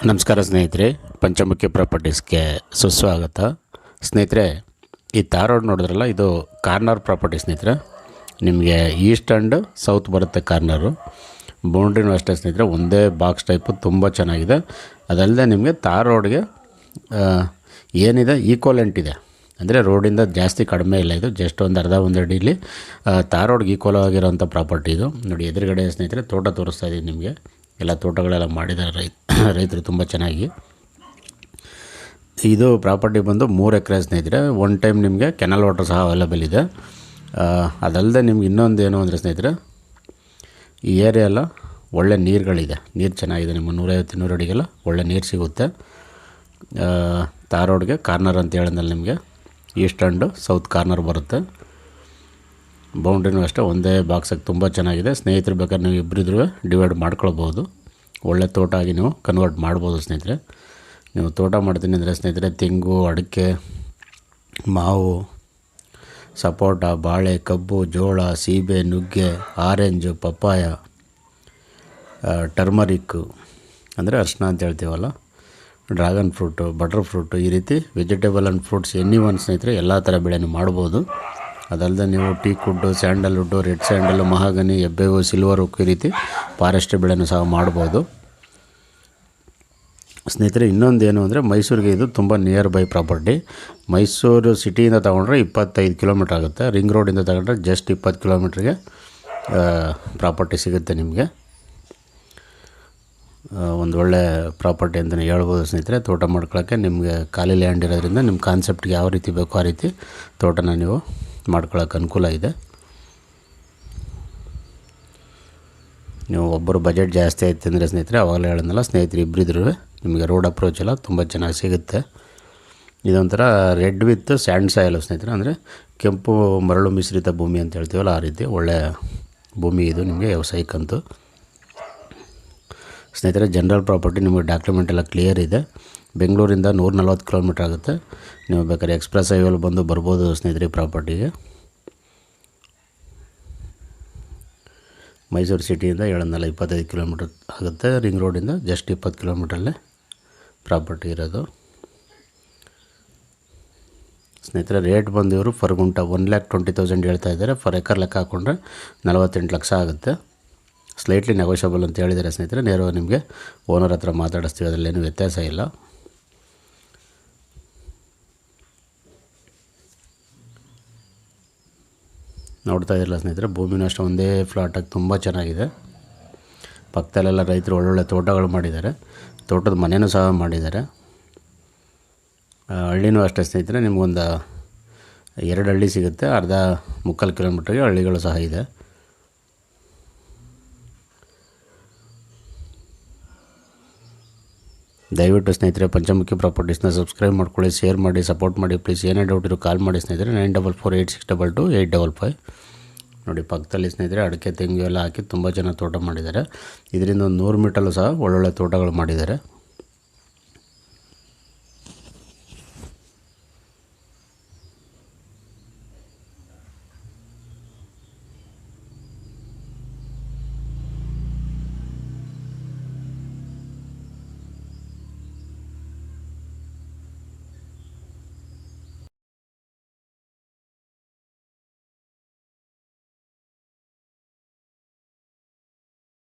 ನಮಸ್ಕಾರ ಸ್ನೇಹಿತರೆ, ಪಂಚಮುಖಿ ಪ್ರಾಪರ್ಟೀಸ್ಗೆ ಸುಸ್ವಾಗತ. ಸ್ನೇಹಿತರೆ, ಈ ತಾರ್ ರೋಡ್ ನೋಡಿದ್ರಲ್ಲ, ಇದು ಕಾರ್ನರ್ ಪ್ರಾಪರ್ಟಿ ಸ್ನೇಹಿತರೆ. ನಿಮಗೆ ಈಸ್ಟ್ ಆ್ಯಂಡ್ ಸೌತ್ ಬರುತ್ತೆ ಕಾರ್ನರು. ಬೌಂಡ್ರಿನೂ ಅಷ್ಟೇ ಸ್ನೇಹಿತರೆ, ಒಂದೇ ಬಾಕ್ಸ್ ಟೈಪು ತುಂಬ ಚೆನ್ನಾಗಿದೆ. ಅದಲ್ಲದೆ ನಿಮಗೆ ತಾರ್ ರೋಡ್ಗೆ ಏನಿದೆ ಈಕ್ವಲೆಂಟ್ ಇದೆ, ಅಂದರೆ ರೋಡಿಂದ ಜಾಸ್ತಿ ಕಡಿಮೆ ಇಲ್ಲ. ಇದು ಜಸ್ಟ್ ಒಂದು ಒಂದು ಅಡಿಲಿ ತಾರ್ ರೋಡ್ಗೆ ಈಕ್ವಲ್ ಆಗಿರೋಂಥ ಪ್ರಾಪರ್ಟಿ ಇದು. ನೋಡಿ, ಎದುರುಗಡೆ ಸ್ನೇಹಿತರೆ ತೋಟ ತೋರಿಸ್ತಾ ಇದ್ದೀನಿ ನಿಮಗೆ. ಎಲ್ಲ ತೋಟಗಳೆಲ್ಲ ಮಾಡಿದ್ದಾರೆ ರೈತರು ತುಂಬ ಚೆನ್ನಾಗಿ. ಇದು ಪ್ರಾಪರ್ಟಿ ಬಂದು 3 ಎಕರೆ ಸ್ನೇಹಿತರೆ. ಒನ್ ಟೈಮ್ ನಿಮಗೆ ಕೆನಲ್ ವಾಟರ್ ಸಹ ಅವೈಲೇಬಲ್ ಇದೆ. ಅದಲ್ಲದೆ ನಿಮ್ಗೆ ಇನ್ನೊಂದು ಏನು ಅಂದರೆ ಸ್ನೇಹಿತರೆ, ಈ ಏರಿಯಾ ಎಲ್ಲ ಒಳ್ಳೆ ನೀರುಗಳಿದೆ, ನೀರು ಚೆನ್ನಾಗಿದೆ. ನಿಮ್ಮ 150-200 ಅಡಿಗೆಲ್ಲ ಒಳ್ಳೆ ನೀರು ಸಿಗುತ್ತೆ. ತಾರ್ ರೋಡ್ಗೆ ಕಾರ್ನರ್ ಅಂತ ಹೇಳಿದ್ನಲ್ಲಿ ನಿಮಗೆ ಈಸ್ಟ್ ಆ್ಯಂಡ್ ಸೌತ್ ಕಾರ್ನರ್ ಬರುತ್ತೆ. ಬೌಂಡ್ರಿನೂ ಅಷ್ಟೇ ಒಂದೇ ಬಾಕ್ಸಾಗಿ ತುಂಬ ಚೆನ್ನಾಗಿದೆ. ಸ್ನೇಹಿತರು ಬೇಕಾದ್ರೆ ನೀವು ಇಬ್ಬರಿದ್ರೂ ಡಿವೈಡ್ ಮಾಡ್ಕೊಳ್ಬೋದು. ಒಳ್ಳೆ ತೋಟ ಆಗಿ ನೀವು ಕನ್ವರ್ಟ್ ಮಾಡ್ಬೋದು ಸ್ನೇಹಿತರೆ. ನೀವು ತೋಟ ಮಾಡ್ತೀನಿ ಅಂದರೆ ಸ್ನೇಹಿತರೆ, ತೆಂಗು, ಅಡಿಕೆ, ಮಾವು, ಸಪೋಟ, ಬಾಳೆ, ಕಬ್ಬು, ಜೋಳ, ಸೀಬೆ, ನುಗ್ಗೆ, ಆರೆಂಜು, ಪಪ್ಪಾಯ, ಟರ್ಮರಿಕ್ಕು ಅಂದರೆ ಅರಿಶಿನ ಅಂತ ಹೇಳ್ತೀವಲ್ಲ, ಡ್ರ್ಯಾಗನ್ ಫ್ರೂಟು, ಬಟರ್ ಫ್ರೂಟು, ಈ ರೀತಿ ವೆಜಿಟೇಬಲ್ ಆ್ಯಂಡ್ ಫ್ರೂಟ್ಸ್ ಎನಿ ಸ್ನೇಹಿತರೆ ಎಲ್ಲ ಥರ ಬೆಳೆನೂ ಮಾಡ್ಬೋದು. ಅದಲ್ಲದೆ ನೀವು teak wood, sandalwood, red sandal, mahogany, ಎಬ್ಬೇವು, ಸಿಲ್ವರ್ ಉಕ್ಕು, ಈ ರೀತಿ ಫಾರೆಸ್ಟ್ರಿ ಬೆಳೆನೂ ಸಹ ಮಾಡ್ಬೋದು ಸ್ನೇಹಿತರೆ. ಇನ್ನೊಂದು ಏನು ಅಂದರೆ, ಮೈಸೂರಿಗೆ ಇದು ತುಂಬ ನಿಯರ್ ಬೈ ಪ್ರಾಪರ್ಟಿ. ಮೈಸೂರು ಸಿಟಿಯಿಂದ ತೊಗೊಂಡ್ರೆ 25 ಕಿಲೋಮೀಟ್ರ್ ಆಗುತ್ತೆ. ರಿಂಗ್ ರೋಡಿಂದ ತಗೊಂಡ್ರೆ ಜಸ್ಟ್ 20 ಕಿಲೋಮೀಟ್ರಿಗೆ ಪ್ರಾಪರ್ಟಿ ಸಿಗುತ್ತೆ ನಿಮಗೆ. ಒಂದು ಒಳ್ಳೆ ಪ್ರಾಪರ್ಟಿ ಅಂತಲೇ ಹೇಳ್ಬೋದು ಸ್ನೇಹಿತರೆ. ತೋಟ ಮಾಡ್ಕೊಳ್ಳೋಕ್ಕೆ ನಿಮಗೆ ಖಾಲಿ ಲ್ಯಾಂಡ್ ಇರೋದ್ರಿಂದ ನಿಮ್ಮ ಕಾನ್ಸೆಪ್ಟ್ಗೆ ಯಾವ ರೀತಿ ಬೇಕೋ ಆ ರೀತಿ ತೋಟನ ನೀವು ಮಾಡ್ಕೊಳ್ಳೋಕೆ ಅನುಕೂಲ ಇದೆ. ನೀವು ಒಬ್ಬರು ಬಜೆಟ್ ಜಾಸ್ತಿ ಆಯ್ತು ಅಂದರೆ ಸ್ನೇಹಿತರೆ, ಅವಾಗಲೇ ಹೇಳಿದ್ನಲ್ಲ, ಸ್ನೇಹಿತರು ಇಬ್ಬರಿದ್ರೂ ನಿಮಗೆ ರೋಡ್ ಅಪ್ರೋಚ್ ಎಲ್ಲ ತುಂಬ ಚೆನ್ನಾಗಿ ಸಿಗುತ್ತೆ. ಇದೊಂಥರ ರೆಡ್ ವಿತ್ ಸ್ಯಾಂಡ್ ಸಾಯಿಲು ಸ್ನೇಹಿತರೆ, ಅಂದರೆ ಕೆಂಪು ಮರಳು ಮಿಶ್ರಿತ ಭೂಮಿ ಅಂತ ಹೇಳ್ತೀವಲ್ಲ, ಆ ರೀತಿ ಒಳ್ಳೆಯ ಭೂಮಿ ಇದು ನಿಮಗೆ ವ್ಯವಸಾಯಕ್ಕಂತೂ ಸ್ನೇಹಿತರೆ. ಜನರಲ್ ಪ್ರಾಪರ್ಟಿ ನಿಮಗೆ ಡಾಕ್ಯುಮೆಂಟ್ ಎಲ್ಲ ಕ್ಲಿಯರ್ ಇದೆ. ಬೆಂಗಳೂರಿಂದ 140 ಕಿಲೋಮೀಟ್ರ್ ಆಗುತ್ತೆ. ನೀವು ಬೇಕಾದ್ರೆ ಎಕ್ಸ್ಪ್ರೆಸ್ ಹೈವೇಲಿ ಬಂದು ಬರ್ಬೋದು ಸ್ನೇಹಿತರೆ. ಪ್ರಾಪರ್ಟಿಗೆ ಮೈಸೂರು ಸಿಟಿಯಿಂದ 25 ಕಿಲೋಮೀಟ್ರ್ ಆಗುತ್ತೆ. ರಿಂಗ್ ರೋಡಿಂದ ಜಸ್ಟ್ 20 ಕಿಲೋಮೀಟ್ರಲ್ಲೇ ಪ್ರಾಪರ್ಟಿ ಇರೋದು ಸ್ನೇಹಿತರೆ. ರೇಟ್ ಬಂದು ಇವರು ಫರ್ ಗುಂಟ 1,20,000 ಹೇಳ್ತಾ ಇದ್ದಾರೆ. ಫರ್ ಎಕರ್ ಲೆಕ್ಕ ಹಾಕ್ಕೊಂಡ್ರೆ 48 ಲಕ್ಷ ಆಗುತ್ತೆ. ಸ್ಲೈಟ್ಲಿ ನೆಗೋಷಿಯಬಲ್ ಅಂತ ಹೇಳಿದ್ದಾರೆ ಸ್ನೇಹಿತರೆ. ನೇರವಾಗಿ ನಿಮಗೆ ಓನರ್ ಹತ್ರ ಮಾತಾಡಿಸ್ತೀವಿ, ಅದರಲ್ಲೇನು ವ್ಯತ್ಯಾಸ ಇಲ್ಲ. ನೋಡ್ತಾ ಇದ್ದಿಲ್ಲ ಸ್ನೇಹಿತರೆ, ಭೂಮಿನೂ ಅಷ್ಟೇ ಒಂದೇ ಫ್ಲಾಟಾಗಿ ತುಂಬ ಚೆನ್ನಾಗಿದೆ. ಪಕ್ಕದಲ್ಲೆಲ್ಲ ರೈತರು ಒಳ್ಳೊಳ್ಳೆ ತೋಟಗಳು ಮಾಡಿದ್ದಾರೆ. ತೋಟದ ಮನೆಯೂ ಸಹ ಮಾಡಿದ್ದಾರೆ. ಹಳ್ಳಿನೂ ಅಷ್ಟೇ ಸ್ನೇಹಿತರೆ, ನಿಮಗೊಂದು 2 ಹಳ್ಳಿ ಸಿಗುತ್ತೆ. ಮುಕ್ಕಾಲು ಕಿಲೋಮೀಟ್ರಿಗೆ ಹಳ್ಳಿಗಳು ಸಹ ಇದೆ. ದಯವಿಟ್ಟು ಸ್ನೇಹಿತರೆ ಪಂಚಮುಖಿ ಪ್ರಾಪರ್ಟೀಸ್ನ ಸಬ್ಸ್ಕ್ರೈಬ್ ಮಾಡ್ಕೊಳ್ಳಿ, ಶೇರ್ ಮಾಡಿ, ಸಪೋರ್ಟ್ ಮಾಡಿ ಪ್ಲೀಸ್. ಏನೇ ಡೌಟ್ ಇರೋ ಕಾಲ್ ಮಾಡಿ ಸ್ನೇಹಿತರೆ. 9448622855. ನೋಡಿ, ಪಕ್ಕದಲ್ಲಿ ಸ್ನೇಹಿತರೆ ಅಡಿಕೆ, ತೆಂಗು ಎಲ್ಲ ಹಾಕಿ ತುಂಬ ಜನ ತೋಟ ಮಾಡಿದ್ದಾರೆ. ಇದರಿಂದ ಒಂದು 100 ಮೀಟರ್ಲ್ಲೂ ಸಹ ಒಳ್ಳೊಳ್ಳೆ ತೋಟಗಳು ಮಾಡಿದ್ದಾರೆ.